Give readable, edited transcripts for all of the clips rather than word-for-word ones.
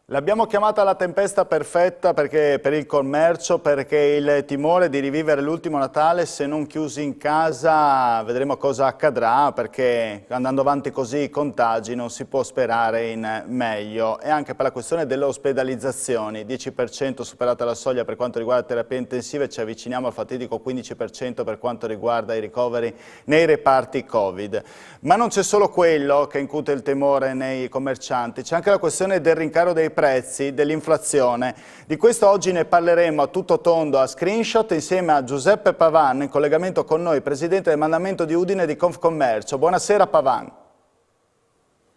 L'abbiamo chiamata la tempesta perfetta perché, per il commercio, perché il timore di rivivere l'ultimo Natale, se non chiusi in casa, vedremo cosa accadrà, perché andando avanti così i contagi non si può sperare in meglio. E anche per la questione delle ospedalizzazioni, 10% superata la soglia per quanto riguarda terapie intensive, ci avviciniamo al fatidico 15% per quanto riguarda i ricoveri nei reparti Covid. Ma non c'è solo quello che incute il temore nei commercianti, c'è anche la questione del rincaro dei prezzi, dell'inflazione. Di questo oggi ne parleremo a tutto tondo a Screenshot insieme a Giuseppe Pavan, in collegamento con noi, presidente del mandamento di Udine di Confcommercio. Buonasera Pavan.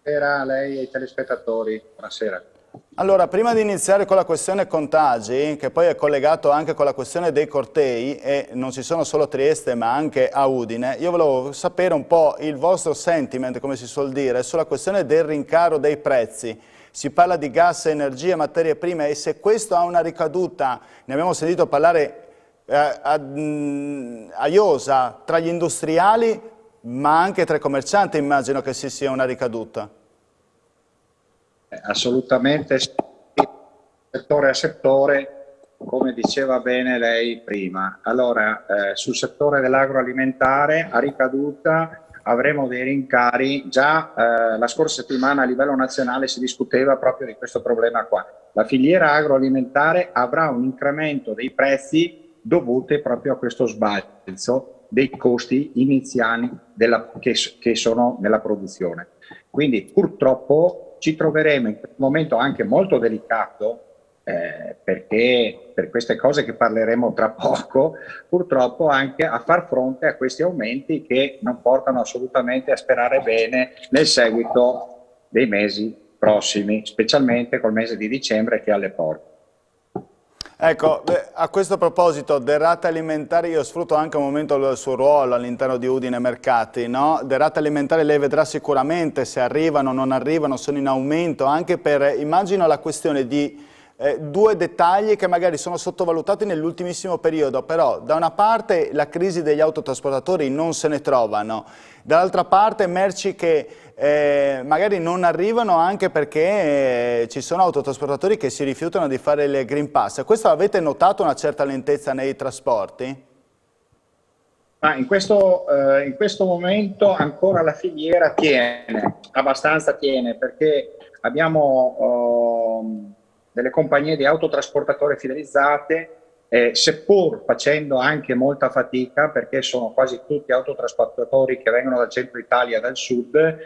Buonasera a lei e ai telespettatori, buonasera. Allora, prima di iniziare con la questione contagi, che poi è collegato anche con la questione dei cortei, e non ci sono solo a Trieste ma anche a Udine, io volevo sapere un po' il vostro sentiment, come si suol dire, sulla questione del rincaro dei prezzi. Si parla di gas, energie, materie prime e se questo ha una ricaduta, ne abbiamo sentito parlare a iosa tra gli industriali ma anche tra i commercianti, immagino che ci sia una ricaduta. Assolutamente sì, settore a settore, come diceva bene lei prima. Allora, sul settore dell'agroalimentare a ricaduta avremo dei rincari. Già la scorsa settimana a livello nazionale si discuteva proprio di questo problema qua. La filiera agroalimentare avrà un incremento dei prezzi dovuti proprio a questo sbalzo dei costi iniziali che sono nella produzione. Quindi purtroppo ci troveremo in questo momento anche molto delicato, perché per queste cose che parleremo tra poco, purtroppo anche a far fronte a questi aumenti che non portano assolutamente a sperare bene nel seguito dei mesi prossimi, specialmente col mese di dicembre che è alle porte. Ecco, a questo proposito, derrate alimentari, io sfrutto anche un momento il suo ruolo all'interno di Udine Mercati, no? Derrate alimentari lei vedrà sicuramente se arrivano o non arrivano, sono in aumento, anche per, immagino, la questione di due dettagli che magari sono sottovalutati nell'ultimissimo periodo, però da una parte la crisi degli autotrasportatori non se ne trovano, dall'altra parte merci che magari non arrivano anche perché ci sono autotrasportatori che si rifiutano di fare il Green Pass. Questo avete notato una certa lentezza nei trasporti? In questo momento ancora la filiera tiene, abbastanza tiene, perché abbiamo delle compagnie di autotrasportatori fidelizzate, seppur facendo anche molta fatica, perché sono quasi tutti autotrasportatori che vengono dal centro Italia e dal sud,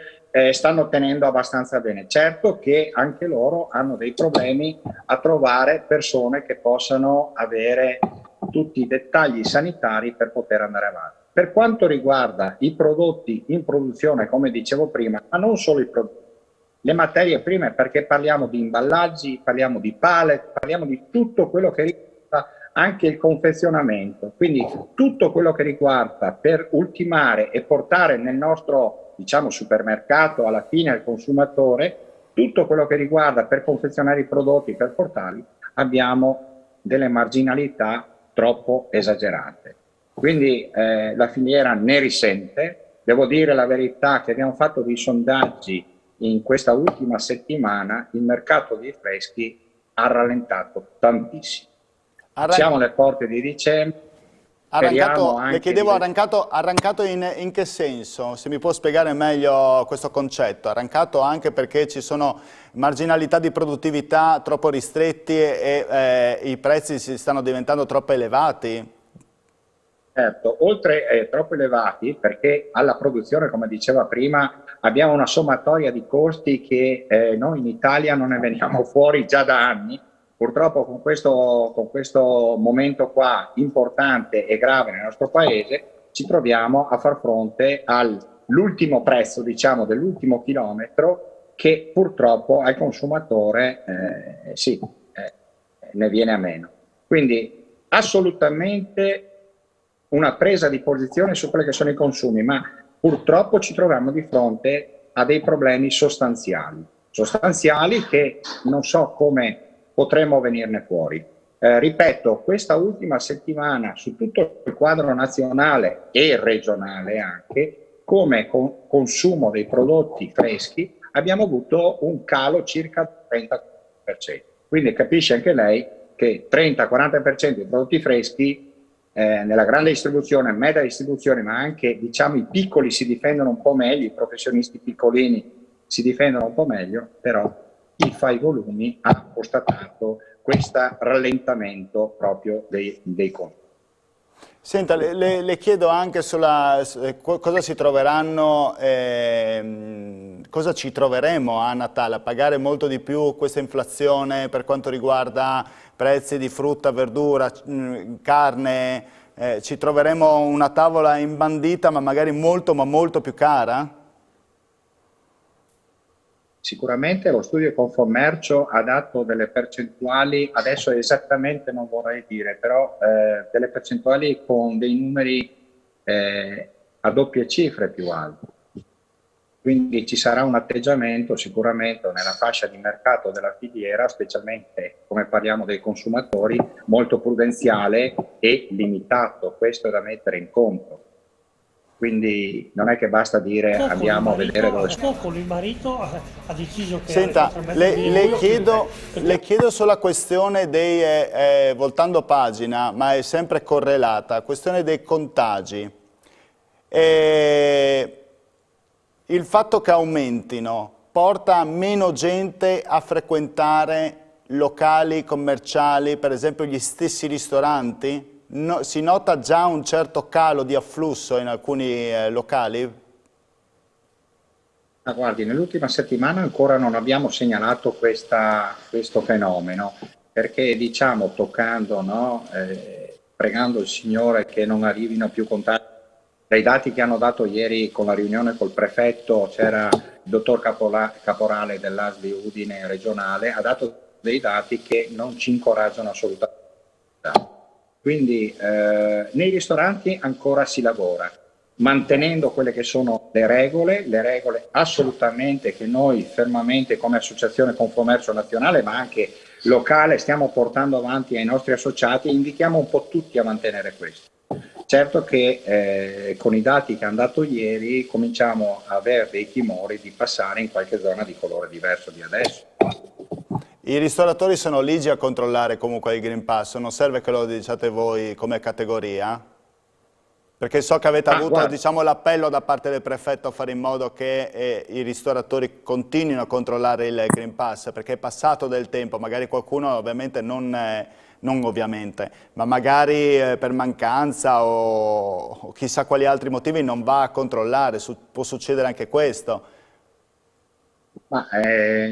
stanno tenendo abbastanza bene. Certo che anche loro hanno dei problemi a trovare persone che possano avere tutti i dettagli sanitari per poter andare avanti. Per quanto riguarda i prodotti in produzione, come dicevo prima, ma non solo i prodotti, le materie prime, perché parliamo di imballaggi, parliamo di pallet, parliamo di tutto quello che riguarda anche il confezionamento, quindi tutto quello che riguarda per ultimare e portare nel nostro, diciamo, supermercato alla fine al consumatore, tutto quello che riguarda per confezionare i prodotti, per portarli, abbiamo delle marginalità troppo esagerate. Quindi la filiera ne risente. Devo dire la verità che abbiamo fatto dei sondaggi in questa ultima settimana, il mercato dei freschi ha rallentato tantissimo. Siamo alle porte di dicembre. Le chiedevo arrancato in che senso? Se mi può spiegare meglio questo concetto. Arrancato anche perché ci sono marginalità di produttività troppo ristretti e i prezzi si stanno diventando troppo elevati? Certo, oltre troppo elevati, perché alla produzione, come diceva prima, abbiamo una sommatoria di costi che noi in Italia non ne veniamo fuori già da anni. Purtroppo con questo momento qua importante e grave nel nostro paese ci troviamo a far fronte all'ultimo prezzo, diciamo, dell'ultimo chilometro che purtroppo al consumatore ne viene a meno. Quindi assolutamente una presa di posizione su quelli che sono i consumi, ma purtroppo ci troviamo di fronte a dei problemi sostanziali che non so come potremo venirne fuori. Ripeto, questa ultima settimana su tutto il quadro nazionale e regionale anche, come consumo dei prodotti freschi, abbiamo avuto un calo circa 30%. 40%. Quindi capisce anche lei che 30-40% dei prodotti freschi nella grande distribuzione, media distribuzione, ma anche diciamo i piccoli si difendono un po' meglio, i professionisti piccolini si difendono un po' meglio, però chi fa i volumi ha constatato questo rallentamento proprio dei conti. Senta, le chiedo anche cosa si troveranno, cosa ci troveremo a Natale, a pagare molto di più questa inflazione per quanto riguarda prezzi di frutta, verdura, carne, ci troveremo una tavola imbandita ma magari ma molto più cara? Sicuramente lo studio Confommercio ha dato delle percentuali, adesso esattamente non vorrei dire, però delle percentuali con dei numeri a doppie cifre più alti. Quindi ci sarà un atteggiamento sicuramente nella fascia di mercato della filiera, specialmente come parliamo dei consumatori, molto prudenziale e limitato, questo è da mettere in conto. Quindi non è che basta dire andiamo a vedere dove sono. Popolo, il marito ha deciso che Senta, le chiedo sulla questione dei, voltando pagina, ma è sempre correlata, questione dei contagi. Il fatto che aumentino porta meno gente a frequentare locali commerciali, per esempio gli stessi ristoranti? Si nota già un certo calo di afflusso in alcuni locali? Guardi, nell'ultima settimana ancora non abbiamo segnalato questo fenomeno, perché diciamo toccando, no, pregando il Signore che non arrivino più contagi. Dai dati che hanno dato ieri con la riunione col prefetto, c'era il dottor Caporale dell'ASL Udine regionale, ha dato dei dati che non ci incoraggiano assolutamente. Quindi nei ristoranti ancora si lavora, mantenendo quelle che sono le regole assolutamente che noi fermamente come Associazione Confommercio Nazionale, ma anche locale, stiamo portando avanti ai nostri associati e invitiamo un po' tutti a mantenere questo. Certo che con i dati che hanno dato ieri cominciamo a avere dei timori di passare in qualche zona di colore diverso di adesso. I ristoratori sono ligi a controllare comunque il Green Pass, non serve che lo diciate voi come categoria? Perché so che avete avuto diciamo, l'appello da parte del prefetto a fare in modo che i ristoratori continuino a controllare il Green Pass, perché è passato del tempo, magari qualcuno ovviamente non ovviamente, ma magari per mancanza o chissà quali altri motivi non va a controllare, può succedere anche questo. Ma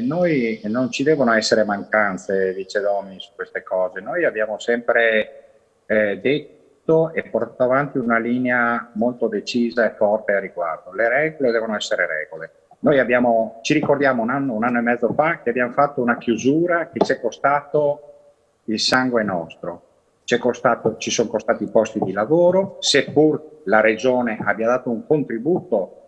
noi non ci devono essere mancanze, dice Domi, su queste cose. Noi abbiamo sempre detto e portato avanti una linea molto decisa e forte a riguardo. Le regole devono essere regole. Noi ci ricordiamo un anno e mezzo fa che abbiamo fatto una chiusura che ci è costato il sangue nostro. Ci sono costati i posti di lavoro, seppur la Regione abbia dato un contributo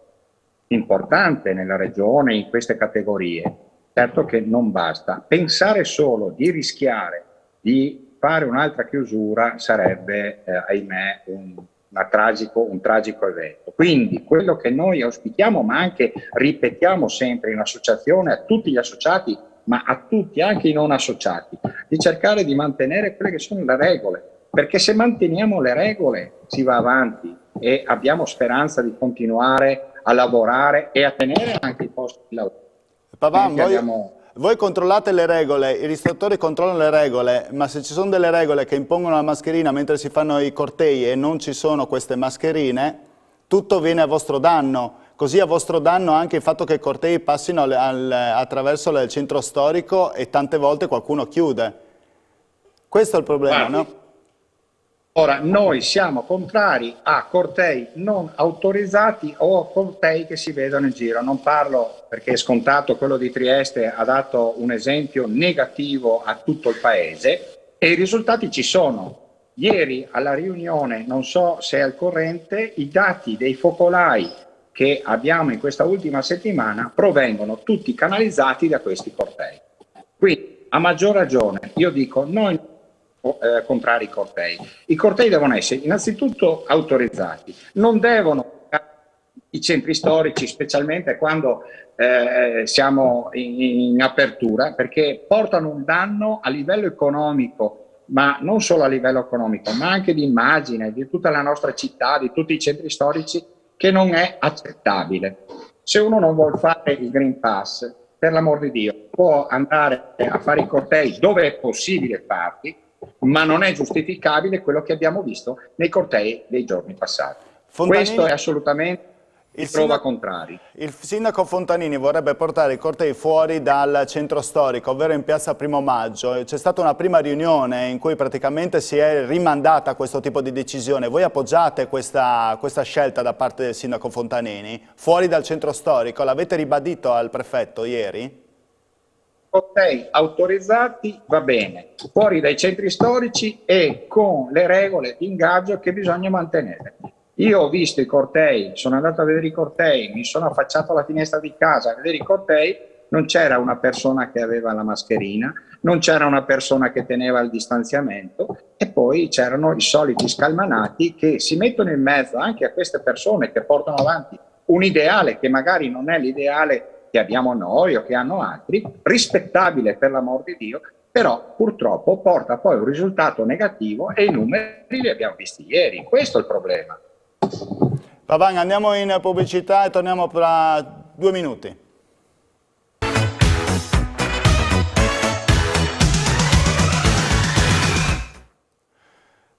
importante nella regione in queste categorie, certo che non basta. Pensare solo di rischiare di fare un'altra chiusura sarebbe, ahimè, un tragico evento. Quindi quello che noi auspichiamo, ma anche ripetiamo sempre in associazione a tutti gli associati, ma a tutti, anche i non associati, di cercare di mantenere quelle che sono le regole, perché se manteniamo le regole si va avanti e abbiamo speranza di continuare a lavorare e a tenere anche i posti di lavoro. Pavan, voi controllate le regole, i ristoratori controllano le regole, ma se ci sono delle regole che impongono la mascherina mentre si fanno i cortei e non ci sono queste mascherine, tutto viene a vostro danno. Così a vostro danno anche il fatto che i cortei passino attraverso il centro storico e tante volte qualcuno chiude. Questo è il problema, no? Ora, noi siamo contrari a cortei non autorizzati o a cortei che si vedono in giro. Non parlo perché è scontato, quello di Trieste ha dato un esempio negativo a tutto il paese e i risultati ci sono. Ieri alla riunione, non so se è al corrente, i dati dei focolai che abbiamo in questa ultima settimana provengono tutti canalizzati da questi cortei. Quindi, a maggior ragione, io dico, noi contrari i cortei. I cortei devono essere innanzitutto autorizzati, non devono i centri storici, specialmente quando siamo in apertura, perché portano un danno a livello economico, ma non solo a livello economico, ma anche di immagine di tutta la nostra città, di tutti i centri storici, che non è accettabile. Se uno non vuole fare il Green Pass, per l'amor di Dio, può andare a fare i cortei dove è possibile farli, ma non è giustificabile quello che abbiamo visto nei cortei dei giorni passati. Questo è assolutamente di prova contrari. Il sindaco Fontanini vorrebbe portare i cortei fuori dal centro storico, ovvero in piazza Primo Maggio. C'è stata una prima riunione in cui praticamente si è rimandata questo tipo di decisione. Voi appoggiate questa scelta da parte del sindaco Fontanini? Fuori dal centro storico, l'avete ribadito al prefetto ieri? Cortei autorizzati va bene, fuori dai centri storici e con le regole di ingaggio che bisogna mantenere. Io ho visto i cortei, sono andato a vedere i cortei, mi sono affacciato alla finestra di casa a vedere i cortei, non c'era una persona che aveva la mascherina, non c'era una persona che teneva il distanziamento e poi c'erano i soliti scalmanati che si mettono in mezzo anche a queste persone che portano avanti un ideale che magari non è l'ideale che abbiamo noi o che hanno altri, rispettabile per l'amor di Dio, però purtroppo porta poi un risultato negativo e i numeri li abbiamo visti ieri. Questo è il problema. Pavan, andiamo in pubblicità e torniamo tra 2 minuti.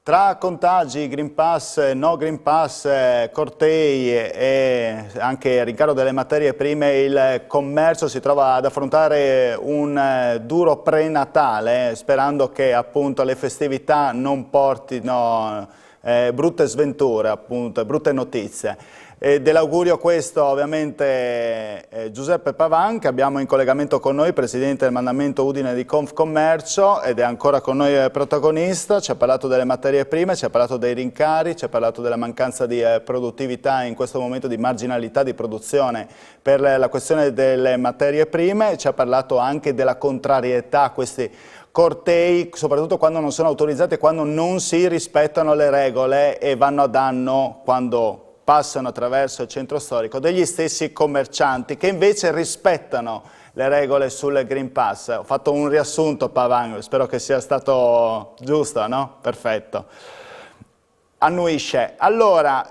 Tra contagi, Green Pass, no Green Pass, cortei e anche rincaro delle materie prime, il commercio si trova ad affrontare un duro prenatale, sperando che appunto le festività non portino brutte sventure, appunto, brutte notizie. Dell'augurio questo ovviamente Giuseppe Pavan, che abbiamo in collegamento con noi, presidente del mandamento Udine di Confcommercio, ed è ancora con noi protagonista. Ci ha parlato delle materie prime, ci ha parlato dei rincari, ci ha parlato della mancanza di produttività in questo momento, di marginalità di produzione per la questione delle materie prime, ci ha parlato anche della contrarietà a questi cortei, soprattutto quando non sono autorizzati, quando non si rispettano le regole e vanno a danno, quando passano attraverso il centro storico, degli stessi commercianti che invece rispettano le regole sul Green Pass. Ho fatto un riassunto, Pavan, spero che sia stato giusto, no? Perfetto. Annuisce. Allora,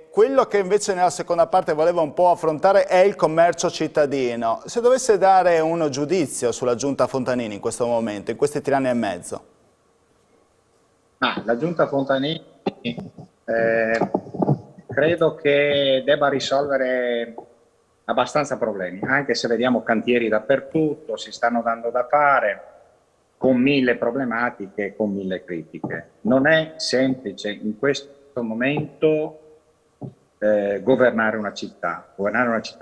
quello che invece nella seconda parte volevo un po' affrontare è il commercio cittadino. Se dovesse dare un giudizio sulla Giunta Fontanini in questo momento, in questi 3 anni e mezzo? La Giunta Fontanini credo che debba risolvere abbastanza problemi, anche se vediamo cantieri dappertutto, si stanno dando da fare, con 1000 problematiche, con 1000 critiche. Non è semplice in questo momento governare una città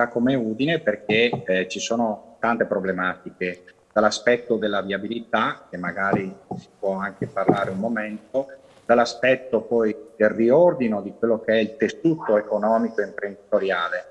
come Udine, perché ci sono tante problematiche, dall'aspetto della viabilità, che magari si può anche parlare un momento, dall'aspetto poi del riordino di quello che è il tessuto economico e imprenditoriale,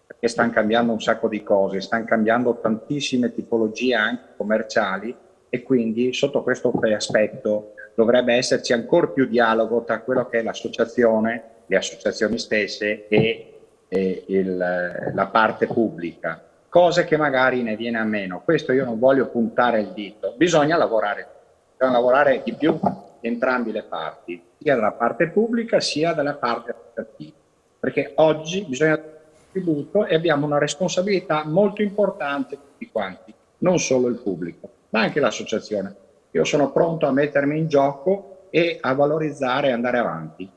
perché stanno cambiando un sacco di cose, stanno cambiando tantissime tipologie anche commerciali e quindi sotto questo aspetto dovrebbe esserci ancora più dialogo tra quello che è l'associazione, le associazioni stesse e la parte pubblica, cose che magari ne viene a meno. Questo io non voglio puntare il dito, bisogna lavorare di più entrambi le parti, sia dalla parte pubblica sia dalla parte associativa, perché oggi bisogna dare un contributo e abbiamo una responsabilità molto importante tutti quanti, non solo il pubblico, ma anche l'associazione. Io sono pronto a mettermi in gioco e a valorizzare e andare avanti.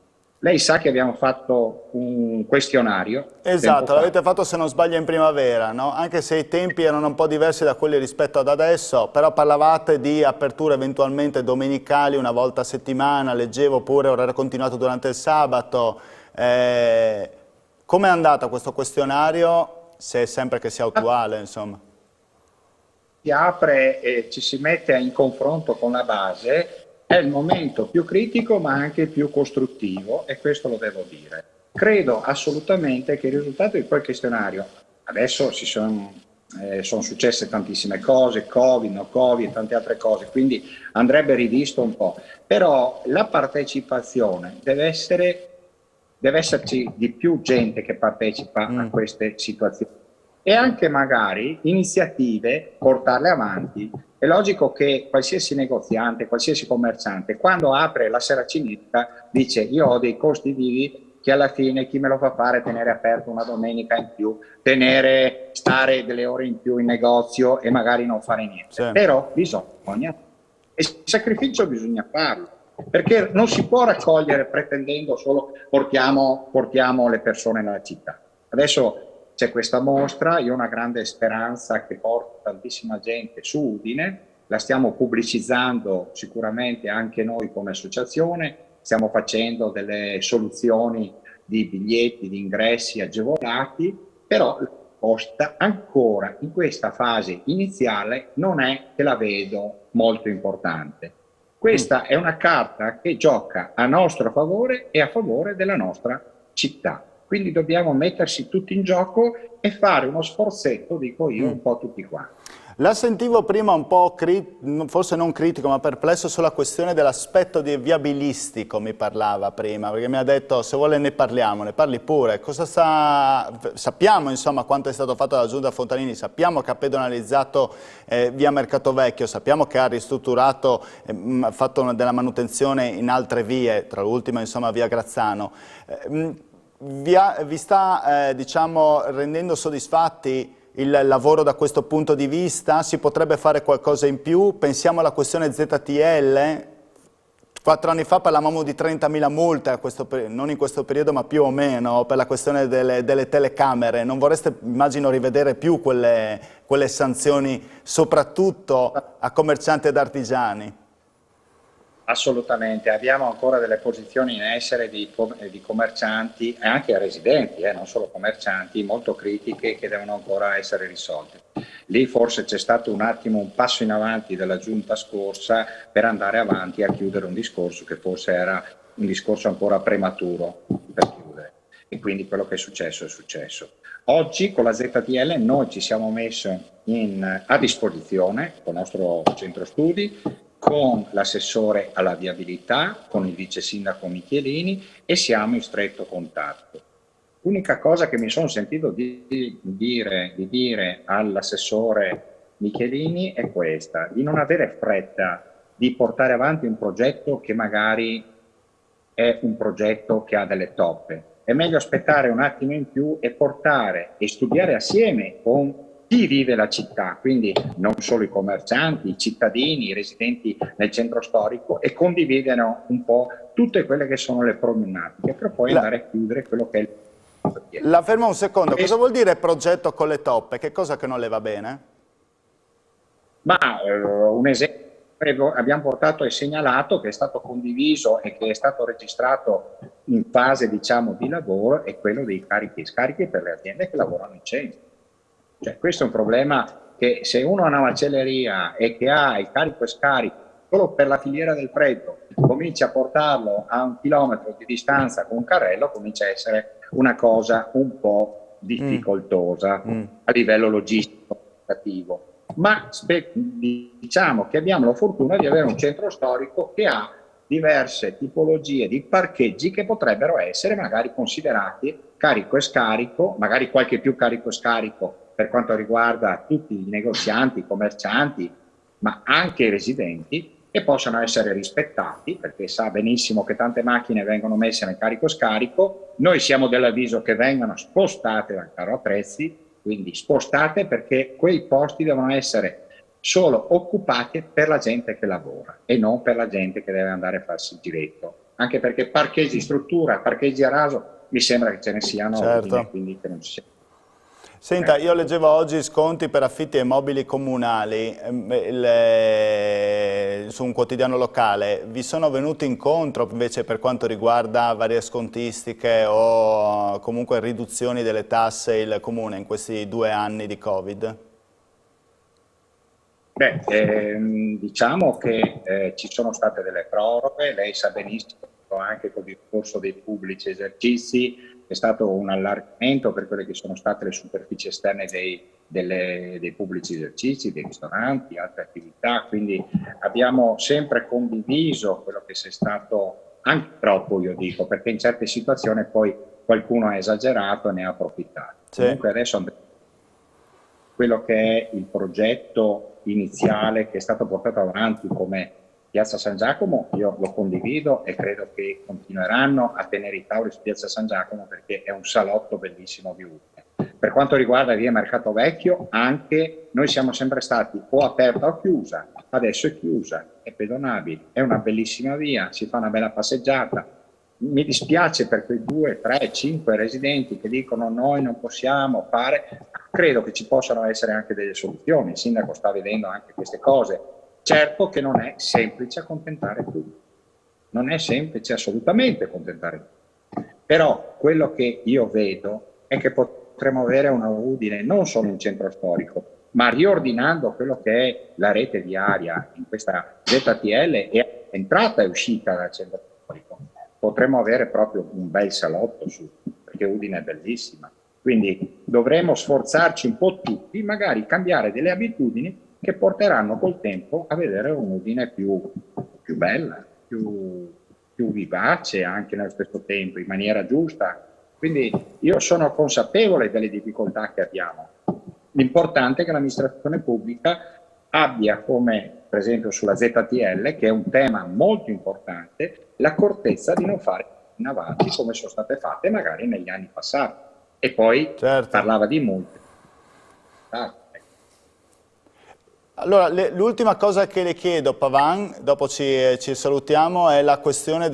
Lei sa che abbiamo fatto un questionario. Esatto, l'avete fatto se non sbaglio in primavera, no? Anche se i tempi erano un po' diversi da quelli rispetto ad adesso, però parlavate di aperture eventualmente domenicali una volta a settimana, leggevo pure orario continuato durante il sabato. Come è andato questo questionario, se è sempre che sia attuale, insomma? Si apre e ci si mette in confronto con la base. È il momento più critico ma anche più costruttivo e questo lo devo dire. Credo assolutamente che il risultato di quel questionario, adesso sono successe tantissime cose, Covid, no Covid e tante altre cose, quindi andrebbe rivisto un po', però la partecipazione deve essere deve esserci di più gente che partecipa a queste situazioni e anche magari iniziative portarle avanti. È logico che qualsiasi negoziante, qualsiasi commerciante, quando apre la seracinesca dice io ho dei costi vivi che alla fine chi me lo fa fare tenere aperto una domenica in più, stare delle ore in più in negozio e magari non fare niente. Sì. Però bisogna, e il sacrificio bisogna farlo, perché non si può raccogliere pretendendo solo portiamo le persone nella città. Adesso c'è questa mostra, io ho una grande speranza che porta tantissima gente su Udine, la stiamo pubblicizzando sicuramente anche noi come associazione, stiamo facendo delle soluzioni di biglietti, di ingressi agevolati, però la proposta ancora in questa fase iniziale non è che la vedo molto importante. Questa è una carta che gioca a nostro favore e a favore della nostra città. Quindi dobbiamo mettersi tutti in gioco e fare uno sforzetto, dico io, un po' tutti quanti. La sentivo prima un po', forse non critico, ma perplesso sulla questione dell'aspetto viabilistico, mi parlava prima, perché mi ha detto se vuole ne parliamo, ne parli pure. Sappiamo insomma quanto è stato fatto dalla Giunta Fontanini, sappiamo che ha pedonalizzato via Mercato Vecchio, sappiamo che ha ristrutturato, fatto della manutenzione in altre vie, tra l'ultima insomma via Grazzano. Vi sta diciamo, rendendo soddisfatti il lavoro da questo punto di vista? Si potrebbe fare qualcosa in più? Pensiamo alla questione ZTL. 4 anni fa parlavamo di 30.000 multe, non in questo periodo ma più o meno, per la questione delle telecamere. Non vorreste, immagino, rivedere più quelle sanzioni, soprattutto a commercianti ed artigiani? Assolutamente, abbiamo ancora delle posizioni in essere di commercianti e anche residenti, non solo commercianti, molto critiche che devono ancora essere risolte. Lì forse c'è stato un attimo un passo in avanti della giunta scorsa per andare avanti a chiudere un discorso che forse era un discorso ancora prematuro per chiudere, e quindi quello che è successo è successo. Oggi con la ZTL noi ci siamo messi a disposizione con il nostro centro studi, con l'assessore alla viabilità, con il vice sindaco Michelini, e siamo in stretto contatto. L'unica cosa che mi sono sentito di dire all'assessore Michelini è questa: di non avere fretta di portare avanti un progetto che magari è un progetto che ha delle toppe. È meglio aspettare un attimo in più e portare e studiare assieme con chi vive la città, quindi non solo i commercianti, i cittadini, i residenti nel centro storico, e condividono un po' tutte quelle che sono le problematiche per poi andare a chiudere quello che è il... La fermo un secondo, cosa vuol dire progetto con le toppe? Che cosa che non le va bene? Ma un esempio abbiamo portato e segnalato, che è stato condiviso e che è stato registrato in fase diciamo di lavoro, è quello dei carichi e scarichi per le aziende che lavorano in centro. Cioè, questo è un problema che se uno ha una macelleria e che ha il carico e scarico solo per la filiera del freddo, comincia a portarlo a 1 chilometro di distanza con un carrello, comincia a essere una cosa un po' difficoltosa a livello logistico. Ma diciamo che abbiamo la fortuna di avere un centro storico che ha diverse tipologie di parcheggi che potrebbero essere magari considerati carico e scarico, magari qualche più carico e scarico per quanto riguarda tutti i negozianti, i commercianti, ma anche i residenti, e possono essere rispettati, perché sa benissimo che tante macchine vengono messe nel carico e scarico. Noi siamo dell'avviso che vengano spostate dal carro attrezzi, quindi spostate perché quei posti devono essere solo occupati per la gente che lavora e non per la gente che deve andare a farsi il giretto, anche perché parcheggi struttura, parcheggi a raso, mi sembra che ce ne siano, certo. quindi che non ci sia. Senta, io leggevo oggi sconti per affitti e mobili comunali su un quotidiano locale. Vi sono venuti incontro invece per quanto riguarda varie scontistiche o comunque riduzioni delle tasse il Comune in questi 2 anni di Covid? Diciamo che ci sono state delle proroghe, lei sa benissimo anche con il discorso dei pubblici esercizi, è stato un allargamento per quelle che sono state le superfici esterne dei pubblici esercizi, dei ristoranti, altre attività, quindi abbiamo sempre condiviso quello che è stato anche troppo io dico, perché in certe situazioni poi qualcuno ha esagerato e ne ha approfittato. Sì. Comunque adesso andremo quello che è il progetto iniziale che è stato portato avanti come Piazza San Giacomo, io lo condivido e credo che continueranno a tenere i tavoli su Piazza San Giacomo perché è un salotto bellissimo di Udine. Per quanto riguarda via Mercato Vecchio, anche noi siamo sempre stati o aperta o chiusa, adesso è chiusa, è pedonabile, è una bellissima via, si fa una bella passeggiata. Mi dispiace per quei 2, 3, 5 residenti che dicono noi non possiamo fare, credo che ci possano essere anche delle soluzioni, il sindaco sta vedendo anche queste cose. Certo che non è semplice accontentare tutti, non è semplice assolutamente accontentare tutti, però quello che io vedo è che potremmo avere una Udine non solo in centro storico, ma riordinando quello che è la rete viaria in questa ZTL e entrata e uscita dal centro storico, potremmo avere proprio un bel salotto su, perché Udine è bellissima. Quindi dovremo sforzarci un po' tutti, magari cambiare delle abitudini che porteranno col tempo a vedere un'Udine più bella, più vivace anche nello stesso tempo, in maniera giusta. Quindi io sono consapevole delle difficoltà che abbiamo. L'importante è che l'amministrazione pubblica abbia, come per esempio sulla ZTL, che è un tema molto importante, l'accortezza di non fare in avanti come sono state fatte magari negli anni passati. E poi parlava di multe. Allora, l'ultima cosa che le chiedo, Pavan, dopo ci salutiamo, è la questione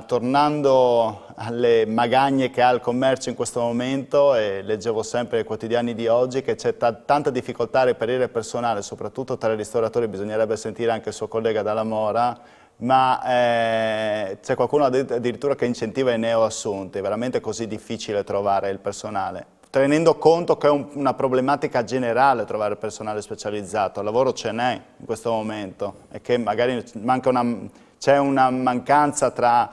tornando alle magagne che ha il commercio in questo momento, e leggevo sempre nei quotidiani di oggi che c'è tanta difficoltà a reperire personale, soprattutto tra i ristoratori, bisognerebbe sentire anche il suo collega Dalla Mora, ma c'è qualcuno addirittura che incentiva i neoassunti, è veramente così difficile trovare il personale? Tenendo conto che è una problematica generale trovare personale specializzato, il lavoro ce n'è in questo momento e che magari c'è una mancanza tra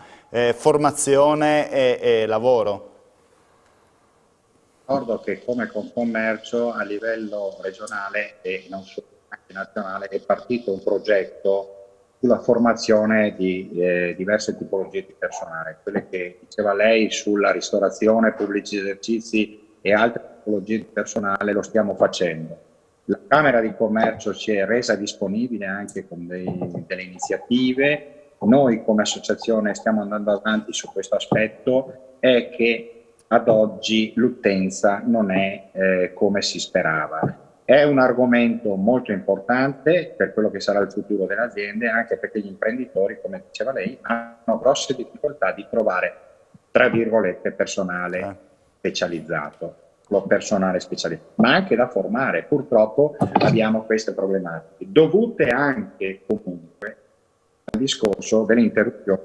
formazione e lavoro. Ricordo che come Confcommercio a livello regionale e non solo anche nazionale è partito un progetto sulla formazione di diverse tipologie di personale, quelle che diceva lei sulla ristorazione, pubblici esercizi e altre tipologie di personale lo stiamo facendo. La Camera di Commercio si è resa disponibile anche con delle iniziative. Noi come associazione stiamo andando avanti su questo aspetto, è che ad oggi l'utenza non è come si sperava. È un argomento molto importante per quello che sarà il futuro delle aziende, anche perché gli imprenditori, come diceva lei, hanno grosse difficoltà di trovare, tra virgolette, personale specializzato, ma anche da formare. Purtroppo abbiamo queste problematiche, dovute anche comunque al discorso dell'interruzione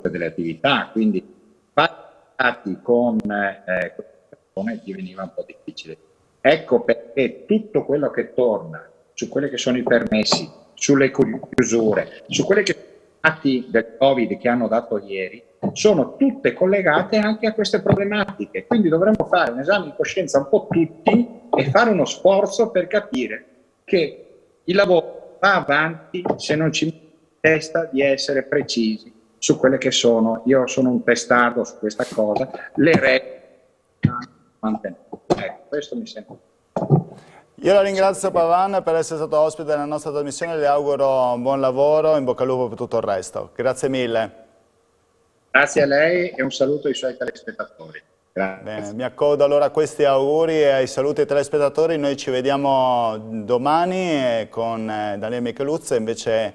delle attività, quindi fatti con queste persone diveniva un po' difficile. Ecco perché tutto quello che torna su quelli che sono i permessi, sulle chiusure, su quelli che sono atti del Covid che hanno dato ieri, sono tutte collegate anche a queste problematiche. Quindi dovremmo fare un esame di coscienza un po' tutti e fare uno sforzo per capire che il lavoro va avanti se non ci mettiamo in testa di essere precisi su quelle che sono, io sono un testardo su questa cosa, le regole mantenute. Ecco, questo mi sembra. Io la ringrazio Pavan per essere stato ospite della nostra trasmissione, le auguro un buon lavoro, in bocca al lupo per tutto il resto. Grazie mille. Grazie a lei e un saluto ai suoi telespettatori. Grazie. Bene, mi accodo allora a questi auguri e ai saluti ai telespettatori. Noi ci vediamo domani con Daniele Micheluzza, invece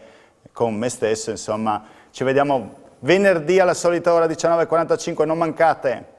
con me stesso, insomma, ci vediamo venerdì alla solita ora 19:45, non mancate.